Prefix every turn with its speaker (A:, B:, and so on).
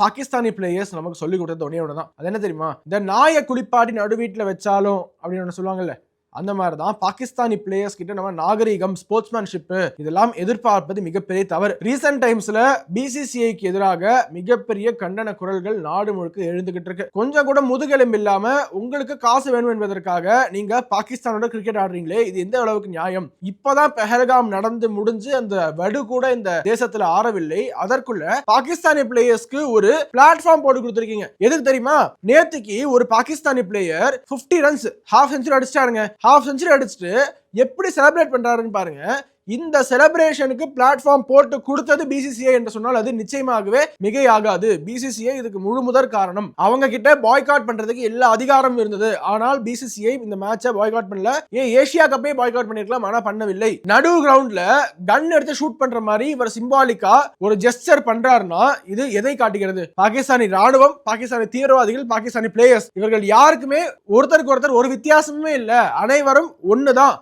A: Pakistani players நமக்கு சொல்லி கொடுத்தது ஒன்னே ஒன்று தான். அது என்ன தெரியுமா? இந்த நாயை குளிப்பாட்டி நடு வீட்டில் வச்சாலும் அப்படின்னு ஒன்று சொல்லுவாங்கல்ல, அந்த மாதிரி தான் பாகிஸ்தானி பிளேயர்ஸ் கிட்ட நம்ம நாகரிகம், ஸ்போர்ட்ஸ்மேன்ஷிப் இதெல்லாம் எதிர்பார்ப்பது மிகப்பெரிய தவறு. ரீசெண்ட் டைம்ஸ்ல பிசிசிஐக்கு எதிராக மிகப்பெரிய கண்டன குரல்கள் நாடு முழுக்க எழுந்துகிட்டு இருக்கு. கொஞ்சம் கூட முதுகெலும்பு இல்லாம உங்களுக்கு காசு வேணும் என்பதற்காக நீங்க பாகிஸ்தானோட கிரிக்கெட் ஆடுறீங்களே, இது எந்த அளவுக்கு நியாயம்? இப்பதான் பெஹல்காம் நடந்து முடிஞ்சு அந்த வடு கூட இந்த தேசத்துல ஆறவில்லை, அதற்குள்ள பாகிஸ்தானி பிளேயர்ஸ்க்கு ஒரு பிளாட்ஃபார்ம் போட்டு கொடுத்திருக்கீங்க. எதுக்கு தெரியுமா? நேத்துக்கு ஒரு Pakistani player 50 runs half century அடிச்சிட்டாருங்க. ஹாஃப் செஞ்சுரி அடிச்சுட்டு எப்படி செலிப்ரேட் பண்றாருன்னு பாருங்க. இந்த செலிப்ரேஷனுக்கு பிளாட்ஃபார்ம் போட்டு கொடுத்தது பிசிசிஐ என்று சொன்னால் அது நிச்சயமாகவே மிகையாகாது. பிசிசிஐ இதுக்கு முழு முதற் காரணம். அவங்க கிட்ட பாய்காட் பண்றதுக்கு எல்லா அதிகாரமும் இருந்தது, ஆனால் பிசிசிஐ இந்த மேட்சை பாய்காட் பண்ணல. ஏசியா கப்பே பாய்காட் பண்ணிருக்கலாம், ஆனா பண்ணவில்லை. நடு கிரவுண்ட்ல கன் எடுத்து ஷூட் பண்ற மாதிரி இவர் சிம்பாலிக்கா ஒரு ஜெஸ்டர் பண்றாருன்னா இது எதை காட்டுகிறது? பாகிஸ்தானி ராணுவம், பாகிஸ்தானி தீவிரவாதிகள், பாகிஸ்தானி பிளேயர்ஸ் இவர்கள் யாருக்குமே ஒருத்தருக்கு ஒருத்தர் ஒரு வித்தியாசமே இல்ல, அனைவரும் ஒண்ணுதான்.